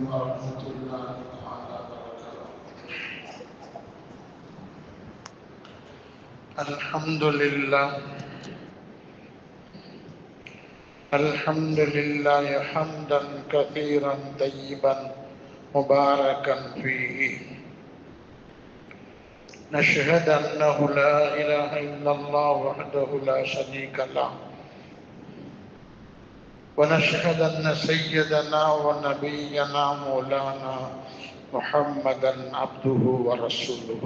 ورحمة الله تعالى وبركاته. الحمد لله حمدا كثيرا طيبا مباركا فيه. نشهد أنه لا إله إلا الله وحده لا شريك له، ونشهد أن سيدنا ونبينا مولانا محمدا عبده ورسوله.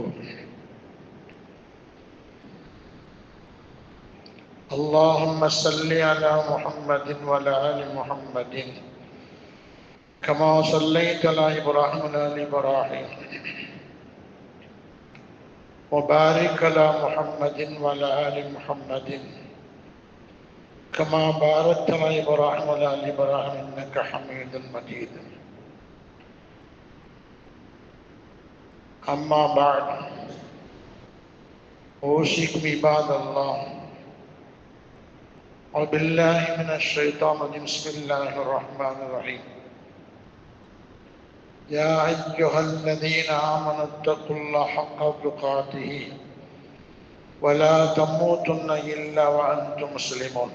اللهم صل على محمد وعلى آل محمد كما صليت على إبراهيم وعلى آل إبراهيم، وبارك على محمد وعلى آل محمد كما باركت على إبراهيم وعلى آل إبراهيم إنك حميد مجيد. أما بعد، أوصيكم عباد الله وبالله من الشيطان الرجيم. بسم الله الرحمن الرحيم. يا أيها الذين آمنوا اتقوا الله حق تقاته ولا تموتن إلا وأنتم مسلمون.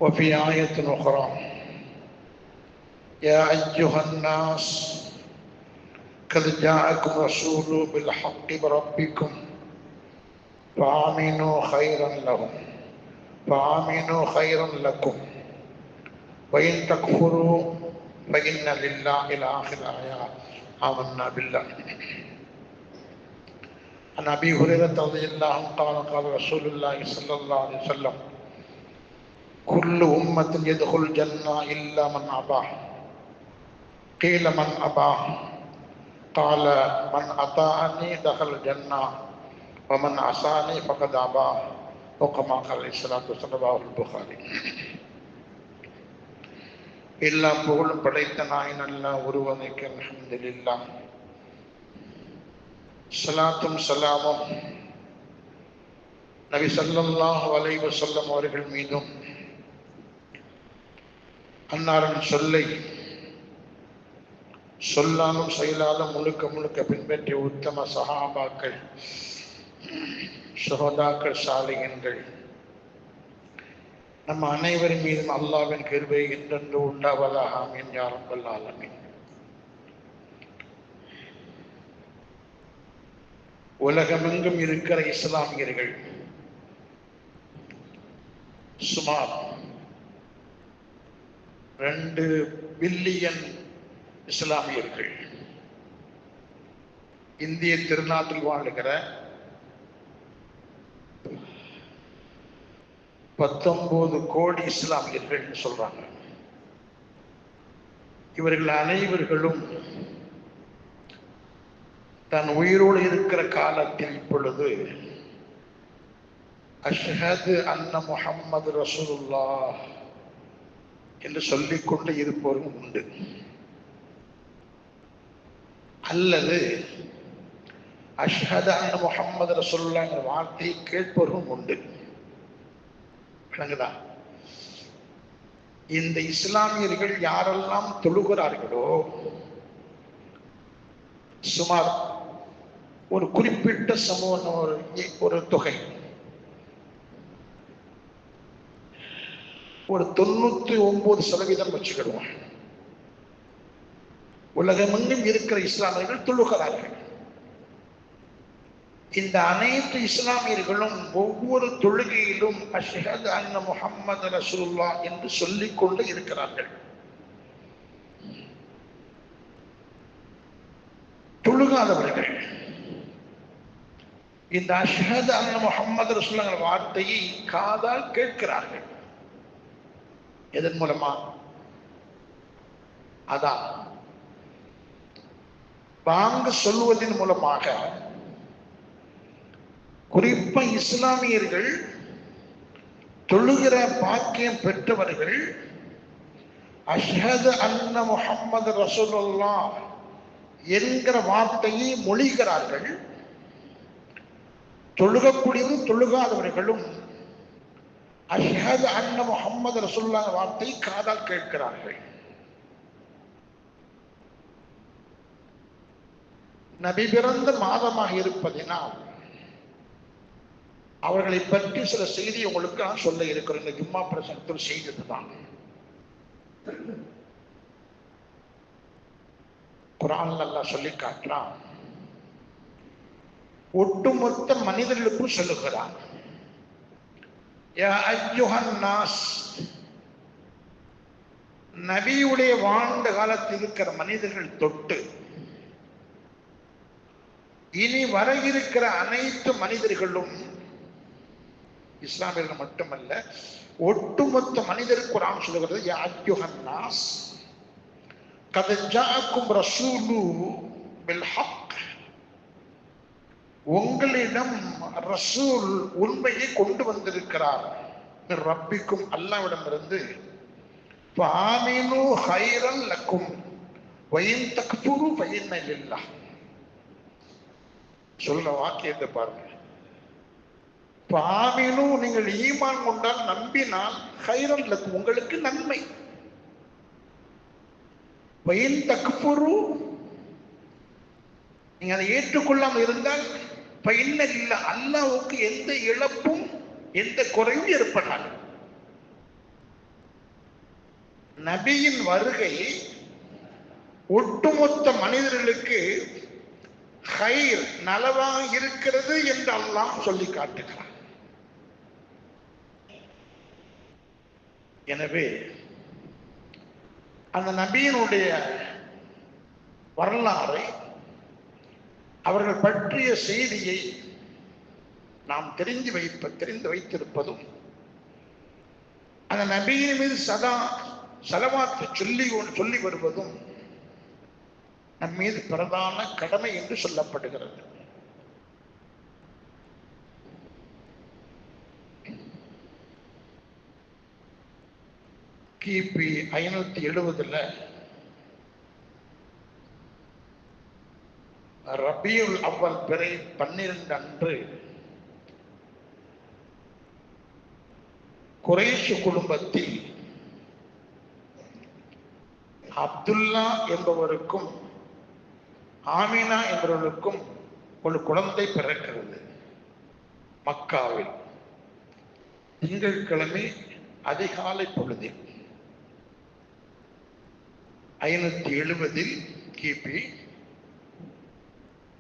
وفي آية أخرى: يا أيها الناس قد جاءكم رسول بالحق بربكم فآمنوا خيرا لكم وإن تكفروا فإن لله إلى آخر الآية. آمنا بالله. عن أبي هريرة رضي الله عنه قال قال رسول الله صلى الله عليه وسلم: كل أمة يدخل الجنة إلا من أبى. قيل من أبى؟ قال: من أطاعني دخل الجنة ومن عصاني فقد أبى. وكما قال عليه الصلاة والسلام. رواه البخاري. எல்லா புகழும் படைத்த நாயன் அல்லாஹ் ஒருவனுக்கு அல்ஹம்துலில்லாஹ். ஸலாத்தும் ஸலாமும் நபி ஸல்லல்லாஹு அலைஹி வஸல்லம் அவர்கள் மீதும், அன்னாரின் சொல்லை சொல்லாலும் செயலாலும் முழுக்க முழுக்க பின்பற்றிய உத்தம சஹாபாக்கள், ஷுஹதாக்கள், சாலிஹீன்கள் நம்ம அனைவரின் மீதும் அல்லாஹ்வின் கிருபை என்றென்று உண்டாவதாக. ஆமீன் யா ரப்பல் ஆலமீன். உலகமெங்கும் இருக்கிற இஸ்லாமியர்கள் சுமார் 2 பில்லியன் இஸ்லாமியர்கள். இந்திய திருநாட்டில் வாழுகிற 19 கோடி இஸ்லாமியர்கள் சொல்றாங்க. இவர்கள் அனைவர்களும் தன் உயிரோடு இருக்கிற காலத்தில் இப்பொழுது அஷ்ஹது அன்ன முஹம்மது ரசூலுல்லாஹ் என்று சொல்லிக்கொண்டு இருப்பவரும் உண்டு, அல்லது அஷ்ஹது அன்ன முஹம்மது ரசூலுல்லாஹ் என்ற வார்த்தையை கேட்பவரும் உண்டு. விளங்குதா? இந்த இஸ்லாமியர்கள் யாரெல்லாம் தொழுகிறார்களோ சுமார் ஒரு குறிப்பிட்ட சமூகம், ஒரு தொகை, ஒரு 99% வச்சுக்கிடுவோம், உலகமெங்கும் இருக்கிற இஸ்லாமியர்கள் தொழுகிறார்கள். இந்த அனைத்து இஸ்லாமியர்களும் ஒவ்வொரு தொழுகையிலும் அஷ்ஹது அன்ன முஹம்மது ரசூலுல்லாஹ் என்று சொல்லிக்கொண்டு இருக்கிறார்கள். தொழுகாதவர்கள் இந்த அஷ்ஹது அன்ன முஹம்மது ரசூலுல்லாஹ் வார்த்தையை காதால் கேட்கிறார்கள். எதன் மூலமா? அதான் பாங்க சொல்வதன் மூலமாக. குறிப்பா இஸ்லாமியர்கள் தொழுகிற பாக்கியம் பெற்றவர்கள் அஷ்ஹது அன்ன முஹம்மது ரசூலுல்லாஹ் என்கிற வார்த்தையை மொழிகிறார்கள். தொழுகக்கூடியவரும் தொழுகாதவர்களும் அஷ்ஹது அன்ன முஹம்மது ரசூலுல்லாஹ் வார்த்தை காதால் கேட்கிறார்கள். நபி பிறந்த மாதமாக இருப்பதினால் அவர்களை பற்றி சில செய்தி உங்களுக்கு நான் சொல்ல இருக்கிறேன். இந்த ஜும்மா பிரசங்கத்தில் செய்ததுதான். குர்ஆன்ல அல்லாஹ் சொல்லி காட்டுறான், ஒட்டுமொத்த மனிதர்களுக்கும் சொல்லுகிறான், யா அய்யுஹன் நாஸ், நபியுடைய வாழ்ந்த காலத்தில் இருக்கிற மனிதர்கள் தொட்டு இனி வர இருக்கிற அனைத்து மனிதர்களும், இஸ்லாமியர்கள் மட்டுமல்ல ஒட்டுமொத்த மனிதருக்கு குர்ஆன் சொல்லுகிறது, யா அய்யுஹன் நாஸ் கத் ஜாஅக்கும் ரசூலு பில் ஹக், உங்களிடம் ரசூல் உண்மையை கொண்டு வந்திருக்கிறார், ரப்பிக்கும் அல்லாஹ்விடமிருந்து, ஃபாமினு ஹைரன் லக்கும் வயின் தக்ஃபுரு ஃபஇன்ன லில்லாஹ். சொல்ற வாக்கியத்தை பாருங்க. ஃபாமினு, நீங்கள் ஈமான் கொண்டால், நம்பினால், ஹைரன் லக்கும், உங்களுக்கு நன்மை, வயின் தக்ஃபுரு, நீங்க அதை ஏற்றுக்கொள்ளாமல் இருந்தால், ஃபஇன்ன லில்லாஹ், அல்லாஹ்வுக்கு எந்த இழப்பும் எந்த குறையும் ஏற்படாது. நபியின் வருகை ஒட்டுமொத்த மனிதர்களுக்கு ஹைர், நலவாக இருக்கிறது என்று அல்லாஹ் சொல்லி காட்டுகிறார். எனவே அந்த நபியினுடைய வரலாறை, அவர்கள் பற்றிய செய்தியை நாம் தெரிந்து வைத்திருப்பதும், அந்த நபியின் மீது சதா ஸலவாத் சொல்லி வருவதும் நம் மீது பிரதான கடமை என்று சொல்லப்படுகிறது. கிபி 570 ரபியுல் அவ்வல் பிறை 12 அன்று குறைஷ் குடும்பத்தில் அப்துல்லா என்பவருக்கும் ஆமினா என்பவர்களுக்கும் ஒரு குழந்தை பிறக்கிறது. மக்காவில் திங்கட்கிழமை அதிகாலை பொழுதில் 570 கிபி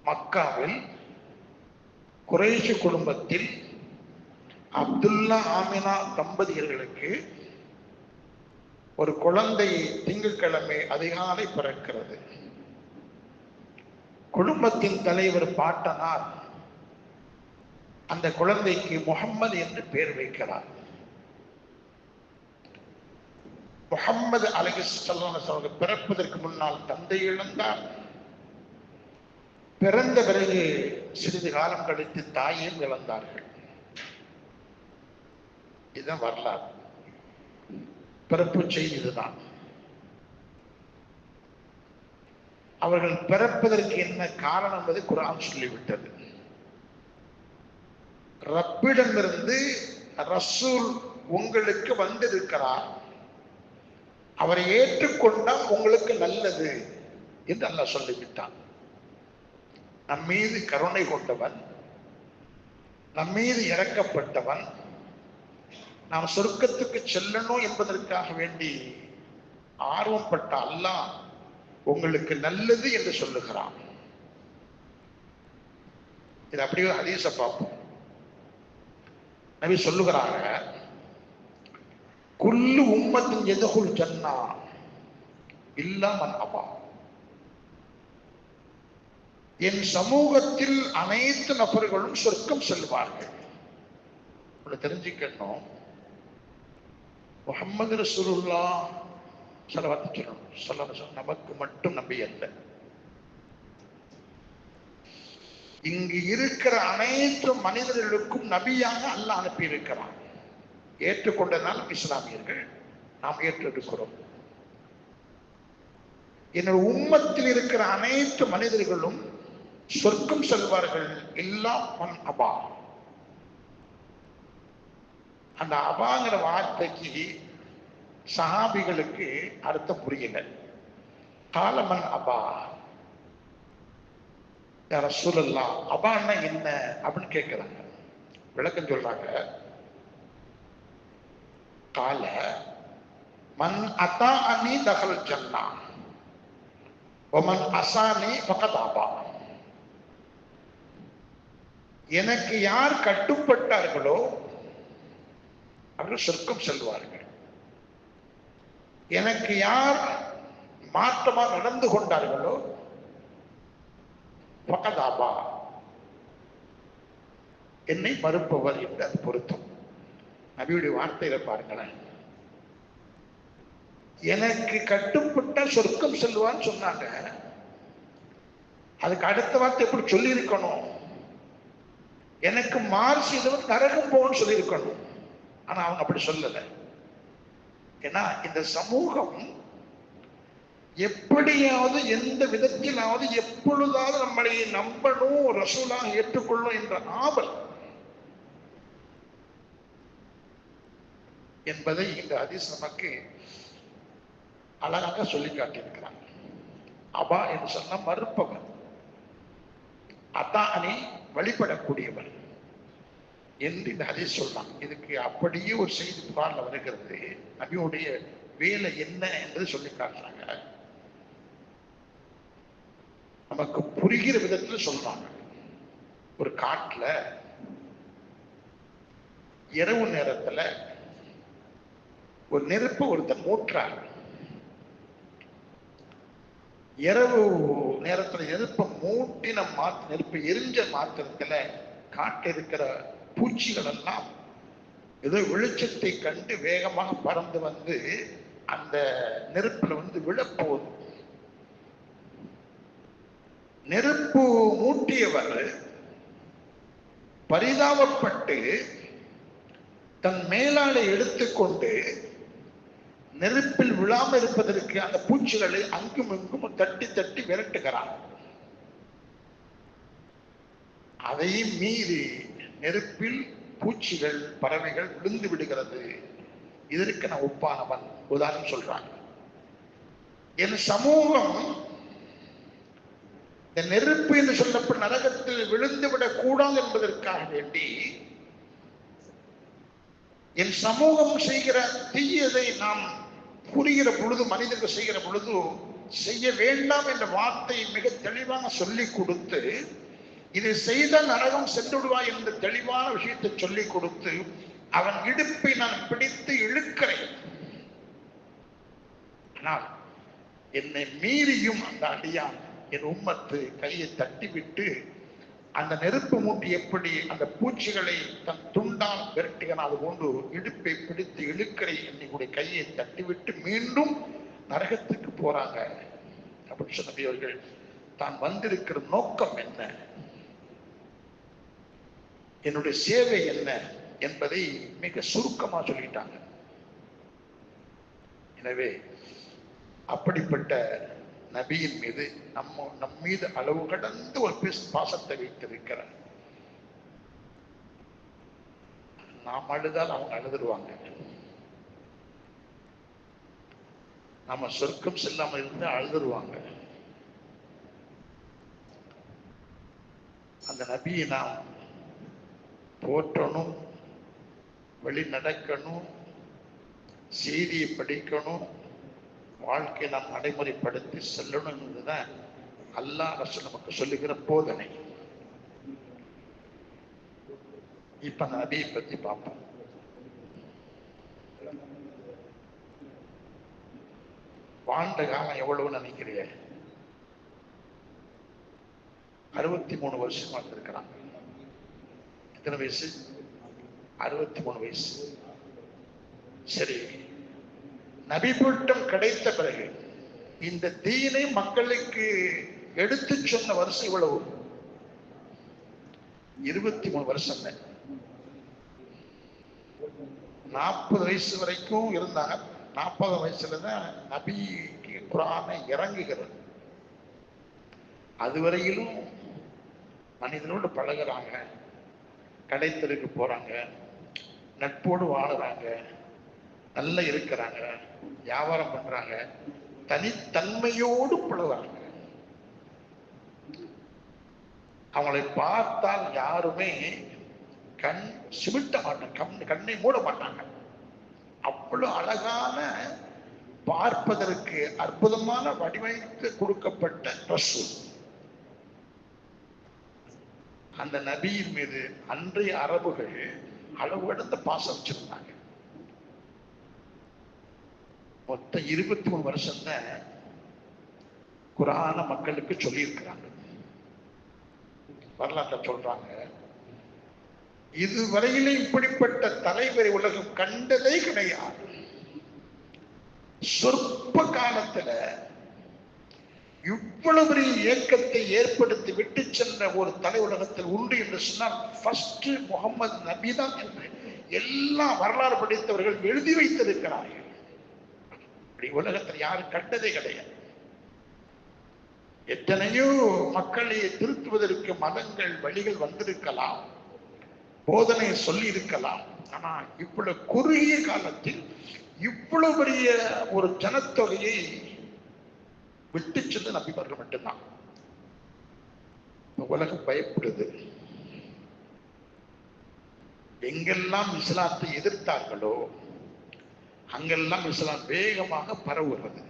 மக்காவில் குறைஷ் குடும்பத்தில் அப்துல்லா ஆமினா தம்பதியர்களுக்கு ஒரு குழந்தை திங்கட்கிழமை அதிகாலை பிறக்கிறது. குடும்பத்தின் தலைவர் பாட்டனார் அந்த குழந்தைக்கு முஹம்மது என்று பெயர் வைக்கிறார். முஹம்மது அலைஹிஸ்ஸலாம் அவர்கள் பிறப்பதற்கு முன்னால் தந்தை இழந்தார். பிறந்த பிறகு சிறிது காலம் கழித்து தாயையும் இழந்தார்கள். இதுதான் வரலாறு. பிறப்பு செய்தி இதுதான். அவர்கள் பிறப்பதற்கு என்ன காரணம் என்பதை குர்ஆன் சொல்லிவிட்டது. ரப்பிடமிருந்து ரசூல் உங்களுக்கு வந்திருக்கிறார், அவரை ஏற்றுக்கொண்டால் உங்களுக்கு நல்லது என்று அல்லாஹ் சொல்லிவிட்டான். நம் மீது கருணை கொண்டவன், நம் மீது இறக்கப்பட்டவன், நாம் சொர்க்கத்துக்கு செல்லணும் என்பதற்காக வேண்டி ஆர்வப்பட்ட அல்லாஹ் உங்களுக்கு நல்லது என்று சொல்லுகிறான். இது அப்படியே ஹதீஸை பார்ப்போம். நபி சொல்லுகிறாங்க, குல்லு உம்மத்தின் யதுகுல் ஜன்னா இல்லா மன் அபா, என் சமூகத்தில் அனைத்து நபர்களும் சொர்க்கம் செல்வார்கள். தெரிஞ்சுக்கணும், முஹம்மது ரசூலுல்லாஹ் சொல்லணும், நமக்கு மட்டும் நம்பி அல்ல, இங்கு இருக்கிற அனைத்து மனிதர்களுக்கும் நபியாக அல்லாஹ் அனுப்பி இருக்கிறான். ஏற்றுக்கொண்டதால் இஸ்லாமியர்கள் நாம் ஏற்றிருக்கிறோம். என்னுடைய உம்மத்தில் இருக்கிற அனைத்து மனிதர்களும் சொர்க்கம் செல்வார்கள் இல்லா மன் அபா. அந்த அபாங்கிற வார்த்தைக்கு சஹாபிகளுக்கு அர்த்தம் புரியல. காலமன் அபா, யார் ரசூலல்லாஹ் அபான்னா என்ன அப்படின்னு கேட்கிறாங்க. விளக்கம் சொல்றாங்க. கால மன் அத்தாஅனி தஹல் ஜன்னா வமன் அசானி ஃபகத் அபா. எனக்கு யார் கட்டுப்பட்டார்களோ அவர்கள் சொர்க்கம் செல்வார்கள். எனக்கு யார் மாற்றமாக நடந்து கொண்டார்களோ ஃபகத் அபா, என்னை மறுப்பவர் என்று அது பொருத்தம். நபியுடைய வார்த்தையில பாருங்களேன். எனக்கு கட்டுப்பட்ட சொர்க்கம் செல்வான்னு சொன்னாங்க. அதுக்கு அடுத்த வார்த்தை எப்படி சொல்லி இருக்கணும்? எனக்கு மாறு செய்தவன் நரகம் போன்னு சொல்லி இருக்கணும். ஆனா அவங்க அப்படி சொல்லல. ஏன்னா இந்த சமூகம் எப்படியாவது எந்த விதத்திலாவது எப்பொழுதாவது நம்மளை நம்பணும், ரசூலாக ஏற்றுக்கொள்ளும் என்ற ஆவல் என்பதை இந்த ஹதீஸ் நமக்கு அழகாக சொல்லி காட்டியிருக்கிறாங்க. அபா என்று சொன்ன மறுப்பவர், அத்தானி வழிபடக்கூடியவர் என்று இந்த ஹதீஸ் சொல்லலாம். இதுக்கு அப்படியே ஒரு செய்தி புகார்ல வருகிறது. நபியுடைய வேலை என்ன என்று சொல்லி காட்டுறாங்க. நமக்கு புரிகிற விதத்தில் சொல்றாங்க. ஒரு காட்டுல இரவு நேரத்துல ஒரு நெருப்பு ஒருத்தர் மூட்டுறாங்க. இரவு நேரத்துல நெருப்பை மூட்டின நெருப்பு எரிஞ்ச மாத்திரத்துல காட்டில் இருக்கிற பூச்சிகள் எல்லாம் ஏதோ வெளிச்சத்தை கண்டு வேகமாக பறந்து வந்து அந்த நெருப்புல வந்து விழப்போகுது. நெருப்பு மூட்டியவர் பரிதாபப்பட்டு தன் மேலாளை எடுத்துக்கொண்டு நெருப்பில் விழாமல் இருப்பதற்கு அந்த பூச்சிகளை அங்கும் இங்கும் தட்டி தட்டி விரட்டுகிறார். அதையும் மீறி நெருப்பில் பூச்சிகள் பறவைகள் விழுந்து விடுகிறது. இதற்கு நான் ஒப்பானவன். உதாரணம் சொல்றாங்க. என் சமூகம் இந்த நெருப்பு என்று சொல்லப்பட்ட நரகத்தில் விழுந்து விடக் கூடாது என்பதற்காக வேண்டி என் சமூகம் செய்கிற தீயதை நாம் புரிகிற பொழுது, மனிதர்கள் செய்கிற பொழுது செய்ய வேண்டாம் என்ற வார்த்தை மிக தெளிவாக சொல்லி கொடுத்து, இதை செய்த நரகம் சென்றுடுவாய் என்ற தெளிவான விஷயத்தை சொல்லிக் கொடுத்து அவன் இடுப்பை நான் பிடித்து இழுக்கிறேன். ஆனால் என்னை மீறியும் அந்த அடியான் என் உம்மத்து கையை தட்டிவிட்டு அந்த நெருப்பு மூட்டி எப்படி அந்த பூச்சிகளை தன் துண்டால் விரட்டுகிறான், அது போன்று இடுப்பை பிடித்து இழுக்கிறை என்னுடைய கையை தட்டிவிட்டு மீண்டும் நரகத்துக்கு போறாங்க அப்படின்னு சொன்னவர்கள் தான் வந்திருக்கிற நோக்கம் என்ன, என்னுடைய சேவை என்ன என்பதை மிக சுருக்கமா சொல்லிட்டாங்க. எனவே அப்படிப்பட்ட நபியின் மீது நம் மீது அளவு கடந்து ஒரு பாசத்தை வைத்திருக்கிறார். நாம் அழுதால் அவங்க அழுதுருவாங்க. நம்ம சொர்க்கம் செல்லாம இருந்து அழுதுருவாங்க. அந்த நபியை நாம் போற்றணும், வழி நடக்கணும், செய்தியை படிக்கணும், வாழ்க்கையை நாம் நடைமுறைப்படுத்தி செல்லணும் என்பதுதான் அல்லாஹ் ரசூல் நமக்கு சொல்லுகிற போதனை. இப்ப அந்த நபியை பத்தி பார்ப்போம். வாழ்ந்த காலம் எவ்வளவு நினைக்கிறீங்க? 63 வருஷம் வாழ்ந்திருக்கிறாங்க. எத்தனை வயசு? 63 வயசு. சரி, நபி பட்டம் கிடைத்த பிறகு இந்த தீனை மக்களுக்கு எடுத்து சொன்ன வருஷம் இவ்வளவு? 23 வருஷம். 40 வயசு வரைக்கும் இருந்தாங்க. 40 வயசுலதான் நபிக்கு குர்ஆனை இறங்குகிறது. அதுவரையிலும் மனிதனோடு பழகுறாங்க, கடைத்தலுக்கு போறாங்க, நட்போடு வாழுறாங்க, நல்லா இருக்கிறாங்க, வியாபாரம் பண்றாங்க, தனித்தன்மையோடு பழகுறாங்க. அவங்களை பார்த்தால் யாருமே கண் சிமிட்ட மாட்டாங்க, கண்ணை மூட மாட்டாங்க. அவ்வளவு அழகான, பார்ப்பதற்கு அற்புதமான வடிவமைத்து கொடுக்கப்பட்ட ரசூல். அந்த நபியின் மீது அன்றைய அரபுகள் அளவு கடந்த பாசம் வச்சிருந்தாங்க. மொத்தம் 23 வருஷம் தான் குர்ஆன மக்களுக்கு சொல்லி இருக்கிறாங்க. வரலாற்றை சொல்றாங்க, இதுவரையிலே இப்படிப்பட்ட தலைவரை உலகம் கண்டதே கிடையாது. சொற்ப காலத்துல இவ்வளவு பெரிய இயக்கத்தை ஏற்படுத்தி விட்டு சென்ற ஒரு தலை உலகத்தில் உண்டு என்று சொன்னால் ஃபர்ஸ்ட் முகமது நபி தான் என்று எல்லா வரலாறு படித்தவர்கள் எழுதி வைத்திருக்கிறார்கள். உலகத்தில் யாரும் கண்டதே கிடையாது. எத்தனையோ மக்களை திருத்துவதற்கு மதங்கள் வழிகள் வந்திருக்கலாம், போதனை சொல்லி இருக்கலாம். ஆனா இவ்வளவு குறுகிய காலத்தில் இவ்வளவு பெரிய ஒரு ஜனத்தொகையை விட்டு சென்று நபிமார்கள் மட்டும்தான். உலகம் பயப்படுது. எங்கெல்லாம் இஸ்லாத்தை எதிர்த்தார்களோ அங்கெல்லாம் இஸ்லாம் வேகமாக பரவுகிறது.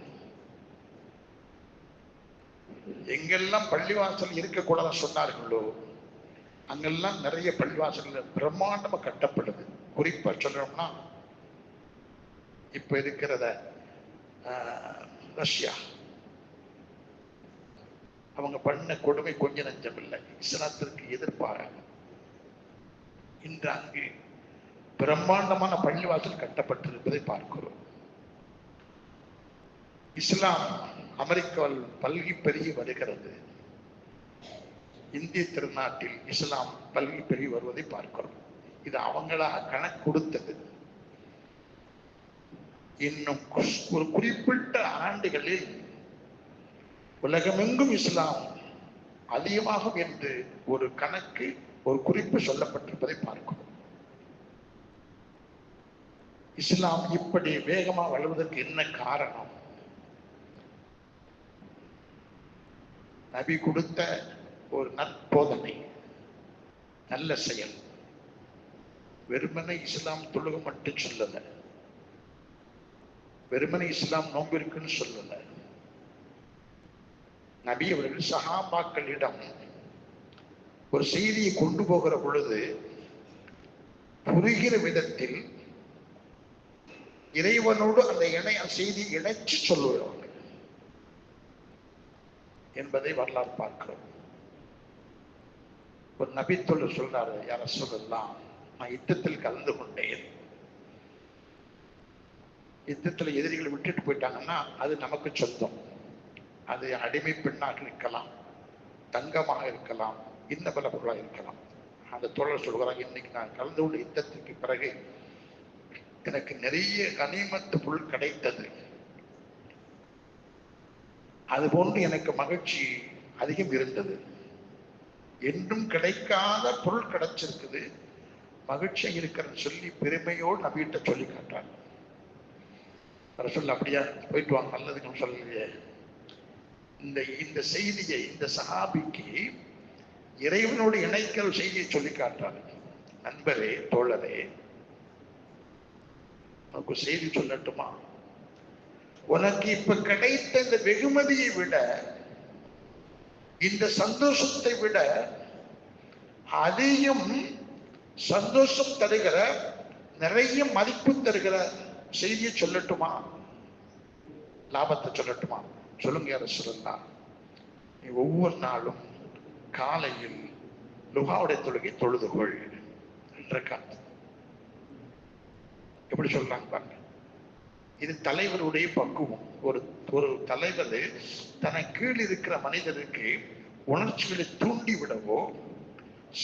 எங்கெல்லாம் பள்ளிவாசல் இருக்கக்கூடாது சொன்னார்களோ அங்கெல்லாம் நிறைய பள்ளிவாசல்கள் பிரம்மாண்டமா கட்டப்படுது. குறிப்பா சொல்லணும்னா இப்ப இருக்கிறத ரஷ்யா, அவங்க பண்ண கொடுமை கொஞ்ச நஞ்சம் இல்லை. இஸ்லாத்திற்கு எதிர்ப்பாக இன்று அங்கு பிரம்மாண்டமான பள்ளிவாசல் கட்டப்பட்டிருப்பதை பார்க்கிறோம். இஸ்லாம் அமெரிக்காவில் பல்கி பெருகி வருகிறது. இந்திய திருநாட்டில் இஸ்லாம் பல்கி பெருகி வருவதை பார்க்கிறோம். இது அவங்களாக கணக்கு கொடுத்தது. இன்னும் ஒரு குறிப்பிட்ட ஆண்டுகளில் உலகமெங்கும் இஸ்லாம் அதிகமாகும் என்று ஒரு கணக்கு, ஒரு குறிப்பு சொல்லப்பட்டிருப்பதை பார்க்கிறோம். இஸ்லாம் இப்படி வேகமா வளர்வதற்கு என்ன காரணம்? நபி கொடுத்த ஒரு நற்போதனை, நல்ல செயல். வெறுமனை இஸ்லாம் தொழுக மட்டும் சொல்லல, வெறுமனை இஸ்லாம் நோன்பு இருக்குன்னு சொல்லல. நபி அவர்கள் சஹாபாக்களிடம் ஒரு செய்தியை கொண்டு போகிற பொழுது புரிகிற விதத்தில் இறைவனோடு அந்த செய்தி இணைச்சு சொல்லுவாங்க என்பதை வரலாறு பார்க்கிறோம். ஒரு நபி சொல்றாரு, யார சொல்லலாம், நான் யுத்தத்தில் கலந்து கொண்டேன். யுத்தத்தில் எதிரிகளை விட்டுட்டு போயிட்டாங்கன்னா அது நமக்கு சொந்தம். அது அடிமை பெண்ணாக இருக்கலாம், தங்கமாக இருக்கலாம், இன்ன பல பொருளாக இருக்கலாம். அந்த தோழர் சொல்கிறாங்க, இன்னைக்கு நான் கலந்து கொண்ட யுத்தத்துக்கு பிறகு எனக்கு நிறைய கனிமத்து பொருள் கிடைத்தது. அது போன்று எனக்கு மகிழ்ச்சி அதிகம் இருந்தது. என்றும் கிடைக்காத பொருள் கிடைச்சிருக்குது, மகிழ்ச்சியாக இருக்கிறன்னு சொல்லி பெருமையோடு நபிகிட்ட சொல்லி காட்டுறாங்க. சொல்ல அப்படியா, போயிட்டு வாங்க, நல்லதுன்னு சொல்லலையே. இந்த செய்தியை இந்த சஹாபிக்கு இறைவனோடு இணைக்கிற செய்தியை சொல்லி காட்டுறாங்க. நண்பரே, தோழரே, உனக்கு செய்தி சொல்லட்டுமா? உனக்கு இப்ப கிடைத்த இந்த வெகுமதியை விட, இந்த சந்தோஷத்தை விட அதிகம் சந்தோஷம் தருகிற, நிறைய மதிப்பு தருகிற செய்தியை சொல்லட்டுமா? லாபத்தை சொல்லட்டுமா? சொல்லுங்க யார சொல்லலாம். நீ ஒவ்வொரு நாளும் காலையில் லுகாவுடைய தொழுகை தொழுதுகொள். எப்படி சொல்றாங்க பாருங்க. இது தலைவருடைய பக்குவம். ஒரு தலைவர் தனக்கு கீழ் இருக்கிற மனிதருக்கு உணர்ச்சிகளை தூண்டி விடவோ,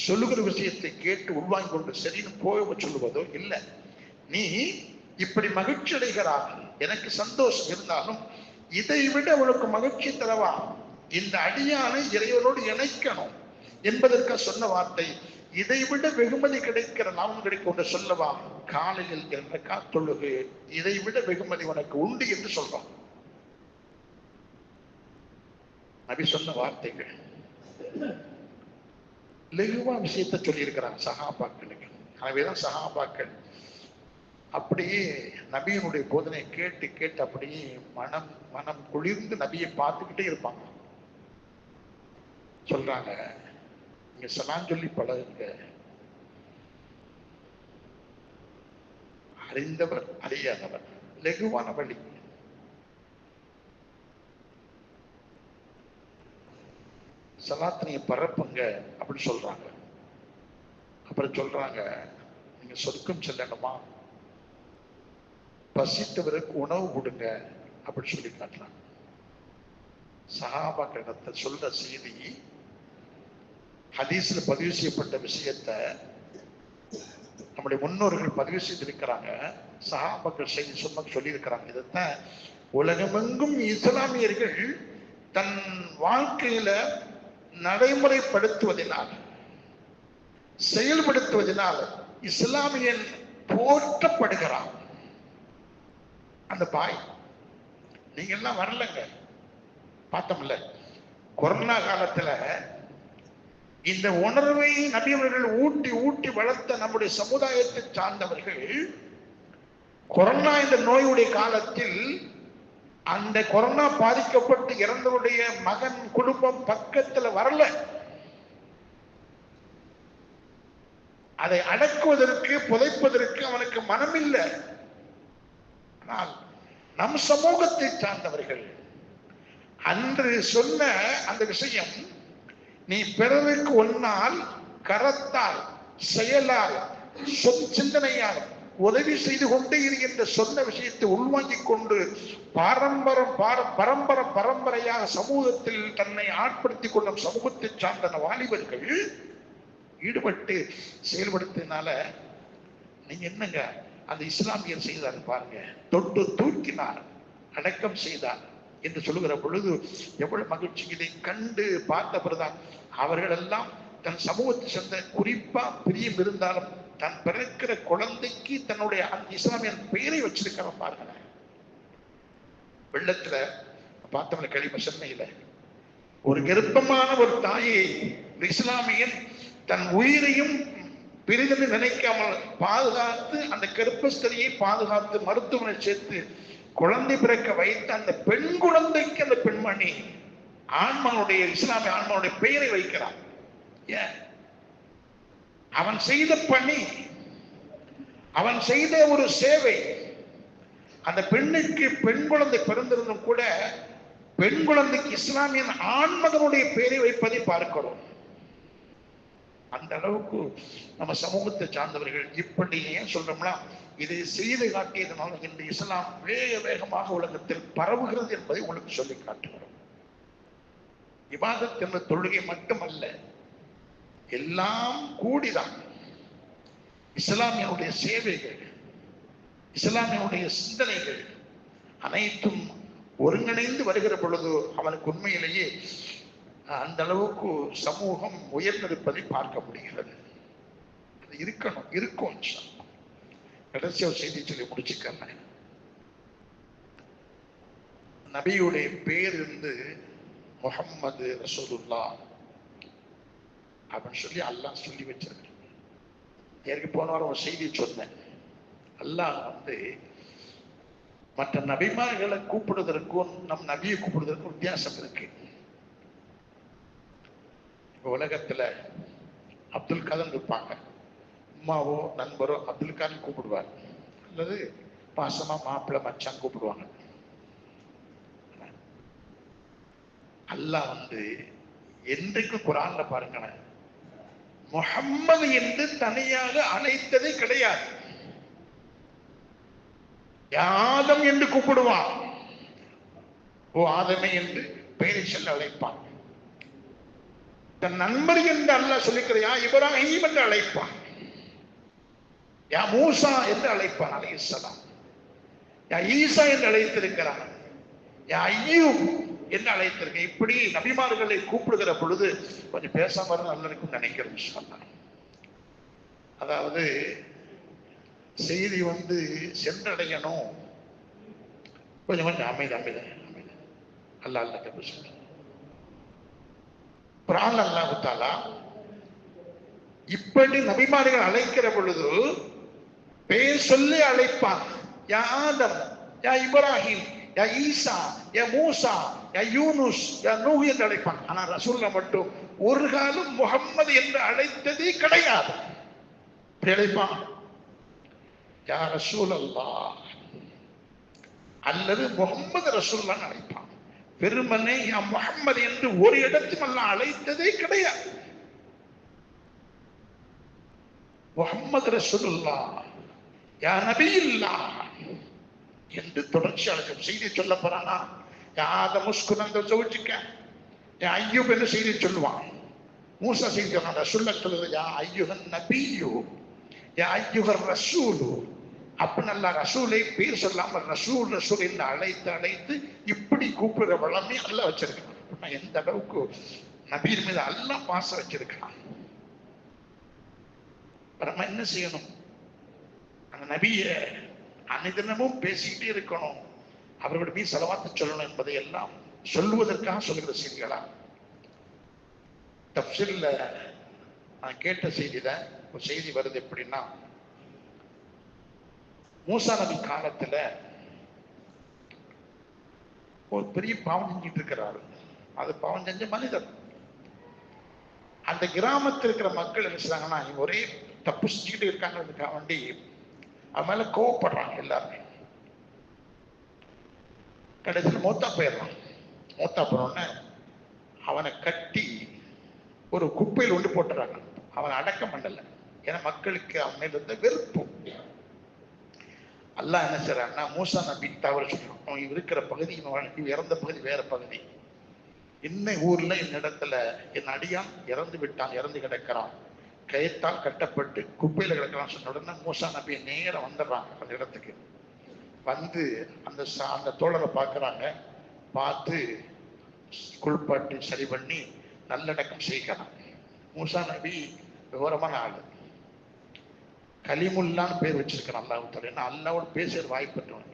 சொல்லுகிற விஷயத்தை கேட்டு உள்வாங்கி கொண்டு சரின்னு போக சொல்லுவதோ இல்லை. நீ இப்படி மகிழ்ச்சி அடைகிறார், எனக்கு சந்தோஷம் இருந்தாலும் இதை விட உனக்கு மகிழ்ச்சி தரவா, இந்த அடியானை இறைவனோடு இணைக்கணும் என்பதற்காக சொன்ன வார்த்தை. இதை விட வெகுமதி கிடைக்கிற லாபம் கிடைக்கும் என்று சொல்லவா, காலையில் 2 ரக்காத் தொழுகு, இதை விட வெகுமதி உனக்கு உண்டு என்று சொல்றான். நபி சொன்ன வார்த்தைகள். லெகுவா விஷயத்தை சொல்லி இருக்கிறாங்க சஹாபாக்களுக்கு. எனவேதான் சஹாபாக்கள் அப்படியே நபியினுடைய போதனை கேட்டு கேட்டு அப்படியே மனம் மனம் குளிர்ந்து நபியை பார்த்துக்கிட்டே இருப்பாங்க. சொல்றாங்க, நீங்க சலாம் சொல்லி பழகுங்க, அறிந்தவர் அறியாதவர், லெகுவான வழி. சலாத்தினிய பரப்புங்க அப்படின்னு சொல்றாங்க. அப்புறம் சொல்றாங்க, நீங்க சொர்க்கம் செல்லணுமா, பசித்தவருக்கு உணவு கொடுங்க அப்படின்னு சொல்லி காட்டுறாங்க. சஹாபாக்களிடத்தை சொல்ற செய்தி, ஹதீஸ்ல பதிவு செய்யப்பட்ட விஷயத்தை நம்முடைய முன்னோர்கள் பதிவு செய்திருக்கிறாங்க. சஹாபாக்கள் செய்தி சொல்லி இருக்கிறாங்க. இதைத்தான் உலகமெங்கும் இஸ்லாமியர்கள் தன் வாழ்க்கையில நடைமுறைப்படுத்துவதனால், செயல்படுத்துவதனால் இஸ்லாமியன் போற்றப்படுகிறான். அந்த பாய் நீங்க எல்லாம் வரலங்க, பார்த்தோம்ல கொரோனா காலத்துல இந்த உணர்வை நபி அவர்கள் ஊட்டி ஊட்டி வளர்த்த நம்முடைய சமுதாயத்தை சார்ந்தவர்கள் கொரோனா என்ற நோயுடைய காலத்தில் அந்த கொரோனா பாதிக்கப்பட்டு இறந்தவருடைய மகன் குடும்பம் பக்கத்துல வரல. அதை அடக்குவதற்கு புதைப்பதற்கு அவனுக்கு மனமில்லை. ஆனால் நம் சமூகத்தை சார்ந்தவர்கள் அன்று சொன்ன அந்த விஷயம், நீ பிறருக்கு ஒன்னால், கரத்தால், செயலால், சிந்தனையால் உதவி செய்து கொண்டே இருக்கின்ற சொன்ன விஷயத்தை உள்வாங்கிக் கொண்டு பரம்பரையாக சமூகத்தில் தன்னை ஆட்படுத்திக் கொள்ளும் சமூகத்தை சார்ந்த வாலிபர்கள் ஈடுபட்டு செயல்படுத்தினால நீங்க என்னங்க அந்த இஸ்லாமியர் செய்தார் பாருங்க, தொட்டு தூக்கினார், அடக்கம் செய்தார் என்று சொல்லுகிற பொழுது எவ்வளவு மகிழ்ச்சி. இதை கண்டு பார்த்த பிறதான் அவர்கள் எல்லாம் தன் சமூகத்தை சேர்ந்த, குறிப்பா பிரியம் இருந்தாலும் தன் பிறக்கிற குழந்தைக்கு தன்னுடைய அந்த இஸ்லாமியர் பெயரை வச்சிருக்கிற பாருங்க. வெள்ளத்துல பார்த்தவங்க கழிவு சென்னையில ஒரு கர்ப்பமான ஒரு தாயை இஸ்லாமியன் தன் உயிரையும் பெரிதென்று நினைக்காமல் பாதுகாத்து, அந்த கர்ப்பஸ்திரியை பாதுகாத்து மருத்துவமனை சேர்த்து குழந்தை பிறக்க வைத்த அந்த பெண் குழந்தைக்கு அந்த பெண்மணி ஆண்மனுடைய, இஸ்லாமிய ஆண்மனுடைய பெயரை வைக்கிறான். ஏன்? அவன் செய்த பணி, அவன் செய்த ஒரு சேவை. அந்த பெண்ணுக்கு பெண் குழந்தை பிறந்திருந்தும் கூட பெண் குழந்தைக்கு இஸ்லாமியன் ஆண்மகனுடைய பெயரை வைப்பதை பார்க்கிறோம். அந்த அளவுக்கு நம்ம சமூகத்தை சார்ந்தவர்கள் இப்படி ஏன் சொல்றோம்னா, இதை செய்து காட்டியதனால இந்த இஸ்லாம் வேக வேகமாக உலகத்தில் பரவுகிறது என்பதை உங்களுக்கு சொல்லி காட்டுகிறோம். இபாதத் என்ற தொழுகை மட்டுமல்ல, எல்லாம் கூடிதான். இஸ்லாமியனுடைய சேவைகள், இஸ்லாமியனுடைய சிந்தனைகள் அனைத்தும் ஒருங்கிணைந்து வருகிற பொழுது அவனுக்கு உண்மையிலேயே அந்த அளவுக்கு சமூகம் உயர்ந்திருப்பதை பார்க்க முடிகிறது. அது இருக்கணும், இருக்கும். கடைசி ஒரு செய்தி சொல்லி முடிச்சுக்கிறேன். நபியுடைய பேர் இருந்து முஹம்மது ரசூலுல்லா அப்படின்னு சொல்லி அல்லாஹ் சொல்லி வச்சிருக்க. எனக்கு போன வாரம் ஒரு செய்தி சொன்னேன். அல்லாஹ் மற்ற நபிமார்களை கூப்பிடுவதற்கும் நம் நபியை கூப்பிடுவதற்கும் வித்தியாசம் இருக்கு. இப்ப உலகத்துல அப்துல் கலாம் இருப்பாங்க, அம்மாவோ நண்பரோ அப்துல் கலாம் கூப்பிடுவார், அல்லது பாசமா மாப்பிள்ளை மச்சான் கூப்பிடுவாங்க. அல்லாஹ் என்றைக்கு குர்ஆன்ல பாருங்களேன், முஹம்மது என்று தனியாக அழைத்ததே கிடையாது. ஆதம் என்று கூப்பிடுவான், ஓ ஆதமே என்று பெயரை சொல்ல அழைப்பான். தன் நண்பர் என்று அல்லாஹ் சொல்லிக்கிற யா இப்ராஹீம் என்று அழைப்பான், யா மூசா என்று அழைப்பான் அலைஹிஸ்ஸலாம், யா ஈசா என்று அழைத்திருக்கிறான், யா அய்யூப் என்று அழைத்திருக்க. இப்படி நபிமார்களை கூப்பிடுகிற பொழுது கொஞ்சம் பேசாம இருந்தா நல்லா இருக்கும்னு நினைக்கிறேன். சொன்னான், அதாவது செய்தி சென்றடையணும், கொஞ்சம் கொஞ்சம் அமைதி அமைதி அமைதி அல்ல அல்ல சொல்ல. குர்ஆன்ல அல்லாஹ் தஆலா இப்படி நபிமார்கள் அழைக்கிற பொழுது பெயர் சொல்லி அழைப்பான். யா ஆதம், யா இப்ராஹிம், யா ஈசா, யா மூசா, யா யூனுஸ், யா நூஹ் என்று அழைப்பான். ஆனா ரசூலுல்லாஹ் மட்டும் ஒரு காலம் முஹம்மது என்று அழைத்ததே கிடையாது. அழைப்பான் யா ரசூலல்லாஹ் அல்லது முஹம்மது ரசூலுல்லாஹ் அழைப்பான். பெருமனே யா முஹம்மது என்று ஒரு இடத்தில் அல்லாஹ் அழைத்ததே கிடையாது. முஹம்மது ரசூலுல்லாஹ் யா நபியுல்லாஹ் என்று தொடர்ச்சி அழைக்கும். செய்தி சொல்ல போறானா யாதமுஸ்குனந்த ஜௌஜிக்க யா அய்யூப் என்று செய்தி சொல்லுவான். மூசா செய்தி சொன்னான். ரசூலுல்லாஹ் சொல்லுது யா அய்யுஹன் நபியு யா அய்யுஹர் ரசூலு. அப்படின்னு அல்ல ரசூலை பேர் சொல்லாம ரசூல் ரசூல் என்று அழைத்து அழைத்து இப்படி கூப்பிடுற வளமே அல்ல வச்சிருக்கான். எந்த அளவுக்கு நபீர் மீது அல்லாஹ் பாசம் வச்சிருக்கான். நம்ம என்ன செய்யணும்? அந்த நபிய அனைதினமும் பேசிக்கிட்டே இருக்கணும். அவர்களுடைய மீது செலவாத்து சொல்லணும் என்பதை எல்லாம் சொல்லுவதற்காக சொல்லுகிற செய்திகளா? தப்சீல்ல நான் கேட்ட செய்தியில ஒரு செய்தி வருது. எப்படின்னா, மூசா நபி காலத்துல ஒரு பெரிய பாவம் செஞ்சிட்டு இருக்கிறாரு. அது பாவம் செஞ்ச மனிதர். அந்த கிராமத்தில் இருக்கிற மக்கள் என்ன செய்றாங்கன்னா, ஒரே தப்பு செஞ்சுக்கிட்டு இருக்காங்க வேண்டி அவன் மேல கோவப்படுறாங்க எல்லாருமே. கடைசியில் மௌத்தா போயிடுறான். மௌத்தா போனோடனே அவனை கட்டி ஒரு குப்பையில் ஒன்று போட்டுறாங்க. அவனை அடக்கம் பண்ணல. ஏன்னா மக்களுக்கு அவன் மேல இருந்த வெறுப்பு. அல்லாஹ் என்ன செய்றான்னா, மூசா நபி தவறு சொல்றான். அவன் இருக்கிற பகுதி, இவன் இறந்த பகுதி வேற பகுதி. இன்ன ஊர்ல இந்த இடத்துல என் அடியான் இறந்து விட்டான், இறந்து கிடக்கிறான், கயத்தால் கட்டப்பட்டு குப்பையில கிடக்கிறான் சொன்ன உடனே மூசா நபி நேரம் வந்துடுறாங்க அந்த இடத்துக்கு. வந்து அந்த தோழரை பார்க்குறாங்க. பார்த்து குளிப்பாட்டி சரி பண்ணி நல்லடக்கம் செய்கிறான். மூசா நபி விவரமான ஆளு. கலிமுல்லான்னு பேர் வச்சிருக்கிறான் அல்லாஹ் தஆலா. ஏன்னா அல்லாஹ்வோடு பேசுற வாய்ப்பற்றவன்.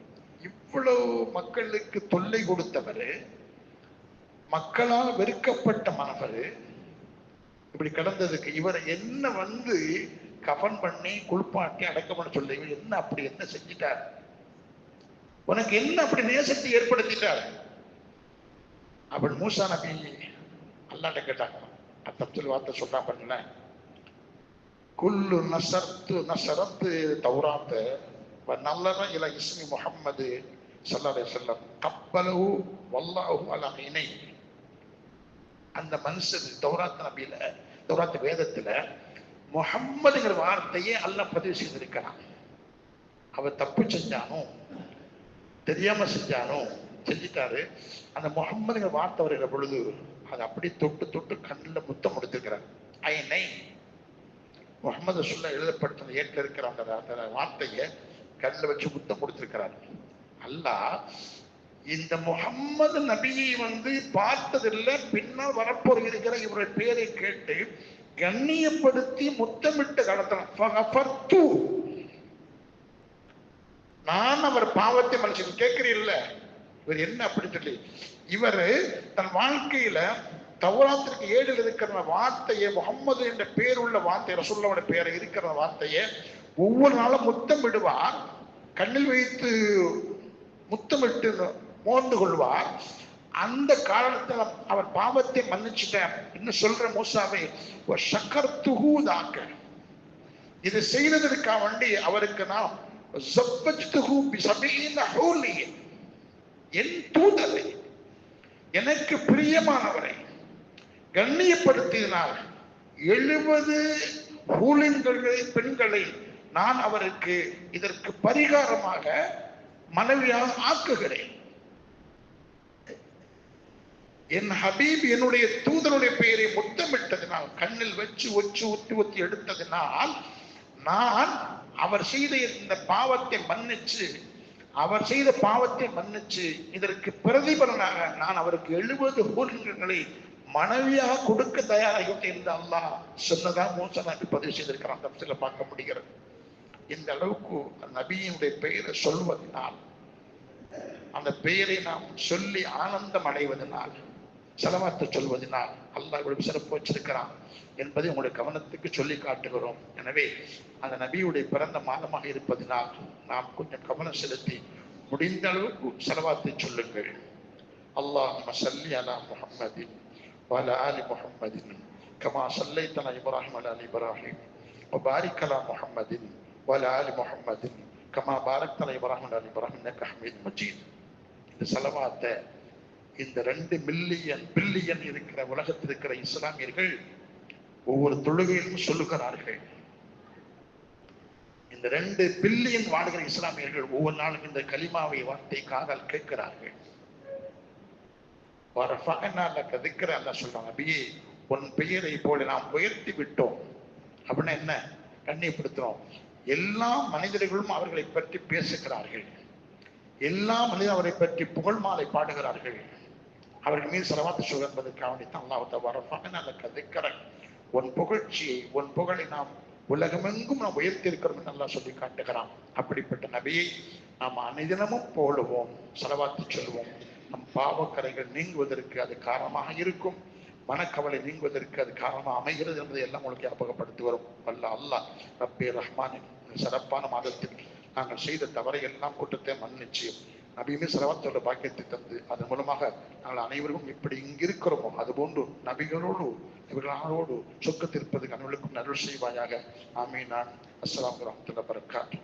இவ்வளவு மக்களுக்கு தொல்லை கொடுத்தவர், மக்களால் வெறுக்கப்பட்ட மனவர், இப்படி கிடந்ததுக்கு இவரை என்ன வந்து கஃன் பண்ணி குளிப்பாட்டி அடக்கம் பண்ண சொல்லி என்ன அப்படி என்ன செஞ்சிட்டார்? உனக்கு என்ன அப்படி நேசத்தை ஏற்படுத்திட்டார்? அப்படி மூசா நபி அல்லாஹ்ட்ட கேட்டாங்க. தப்சீல் வார்த்தை சொல்றா பண்ணல, குல்லு நசரத்து தௌராத்த நல்லற இல இஸ்மி முஹம்மது ஸல்லல்லாஹு அலைஹி வஸல்லம் கப்பலஹு வல்லாஹு அலா இனை. அந்த மனுஷன் தௌராத் வேதத்துல முஹம்மதுங்கிற வார்த்தையே அல்லாஹ் பதிவு செய்திருக்கிறான். அவர் தப்பு செஞ்சானோ தெரியாம செஞ்சானோ செஞ்சிட்டாரு. அந்த முஹம்மதுங்கிற வார்த்தை வருகிற பொழுது அதை அப்படி தொட்டு தொட்டு கண்ணில் முத்தம் கொடுத்திருக்கிறார். ஐனை முஹம்மது சொல்ல எழுதப்பட்ட ஏற்ற இருக்கிற அந்த வார்த்தையை கண்ணில் வச்சு முத்தம் கொடுத்திருக்கிறார். அல்லாஹ் இந்த முஹம்மது நபியை வந்து பார்த்ததில்லை, பின்னால் வரப்போர் இருக்கிற இவருடைய பேரை கேட்டு கண்ணியப்படுத்தி முத்தமிட்டு கடத்தின. நான் அவர் பாவத்தை மனுஷன் கேட்கிறீல்ல, இவர் என்ன அப்படி சொல்லி இவர் தன் வாழ்க்கையில தௌராத்திற்கு 7 இருக்கிற வார்த்தையை, முகம்மது என்ற பேர் உள்ள வார்த்தை, ரசூலுல்லாஹ்வோட பேரை இருக்கிற வார்த்தையை ஒவ்வொரு நாளும் முத்தமிடுவார். கண்ணில் வைத்து முத்தமிட்டு மோந்து கொள்வார். அந்த காரணத்தில் அவர் பாவத்தை மன்னிச்சுட்டார். இன்னும் சொல்ற மூசாவை இதை செய்ததற்காக வேண்டி அவருக்கு நான் என் தூதரை, எனக்கு பிரியமானவரை கண்ணியப்படுத்தினால் 70 பெண்களை நான் அவருக்கு இதற்கு பரிகாரமாக மனைவியாக ஆக்குகிறேன். என் ஹபீப் என்னுடைய தூதருடைய பெயரை முத்தமிட்டதினால், கண்ணில் வச்சு ஒத்தி எடுத்ததினால் நான் அவர் செய்த இந்த பாவத்தை மன்னிச்சு, அவர் செய்த பாவத்தை மன்னிச்சு இதற்கு பிரதிபலனாக நான் அவருக்கு 70 ஹூர்களை மனைவியாக கொடுக்க தயாராகிவிட்டு என்று அல்லாஹ் சொன்னதா மூசா நபி பதிவு செய்திருக்கிறான். தப்சீல்ல பார்க்க முடிகிறது. இந்த அளவுக்கு நபியினுடைய பெயரை சொல்வதனால், அந்த பெயரை நாம் சொல்லி ஆனந்தம் அடைவதனால் ஸலவாத்து சொல்வதனால் அல்லாஹ் இவ்வளவு சிறப்பு வச்சிருக்கிறான் என்பதை உங்களுடைய கவனத்துக்கு சொல்லி காட்டுகிறோம். எனவே அந்த நபியுடைய பிறந்த மாதமாக இருப்பதனால் நாம் கொஞ்சம் கவனம் செலுத்தி முடிந்த அளவுக்கு ஸலவாத்தை சொல்லுங்கள். அல்லாஹும்ம ஸல்லி அலா முஹம்மதின் வ அலா ஆலி முஹம்மதின் கமா ஸல்லைத அலா இப்ராஹிம் வ அலா ஆலி இப்ராஹிம் வ பாரிக் அலா முஹம்மதின் வ அலா ஆலி முஹம்மதின் கமா பாரக்த அலா இப்ராஹிம் வ அலா ஆலி இப்ராஹிம் இன்னக ஹமீதும் மஜீத். இந்த ஸலவாத்தை இந்த 2 பில்லியன் இருக்கிற உலகத்தில் இருக்கிற இஸ்லாமியர்கள் ஒவ்வொரு தொழுகையிலும் சொல்லுகிறார்கள். இந்த 2 பில்லியன் வாழ்கிற இஸ்லாமியர்கள் ஒவ்வொரு நாளும் இந்த கலிமாவை வார்த்தை காதால் கேட்கிறார்கள். சொல்றாங்க, நபியே உன் பெயரை போல நாம் உயர்த்தி விட்டோம். அப்படின்னா என்ன? கண்ணியப்படுத்துறோம். எல்லா மனிதர்களும் அவர்களை பற்றி பேசுகிறார்கள். எல்லா மனிதரும் அவரை பற்றி புகழ் மாலை பாடுகிறார்கள். அவர்கள் மீது ஸலவாத்து சொல்வது என்பதற்காக அல்லாஹ் உன் புகழ்ச்சியை, உன் புகழை நாம் உலகமெங்கும் நாம் உயர்த்தி இருக்கிறோம் என்று அல்லாஹ் சொல்லி காட்டுகிறான். அப்படிப்பட்ட நபியை நாம் அனைதினமும் போடுவோம், ஸலவாத்து சொல்வோம். நம் பாவக்கரைகள் நீங்குவதற்கு அது காரணமாக இருக்கும். மனக்கவலை நீங்குவதற்கு அது காரணமாக அமைகிறது என்பதை எல்லாம் உங்களுக்கு ஞாபகப்படுத்தி வரும். அல்லாஹ் ரப்பே ரஹ்மானின் சிறப்பான மாதத்தில் நாங்கள் செய்த தவறை எல்லாம் குற்றத்தை மன்னிச்சு நபியுமே ஸலவாத்தோட பாக்கியத்தை தந்து அதன் மூலமாக நாங்கள் அனைவரும் இப்படி இங்கிருக்கிறோமோ அதுபோன்று நபிகளோடு இவர்களோடு சொர்க்கத்திருப்பதுக்கு அனைவருக்கும் நல்வழி செய்வாயாக. ஆமீன். அஸ்ஸலாமு அலைக்கும் வரஹ்மத்துல்லாஹி வபரகாத்துஹு.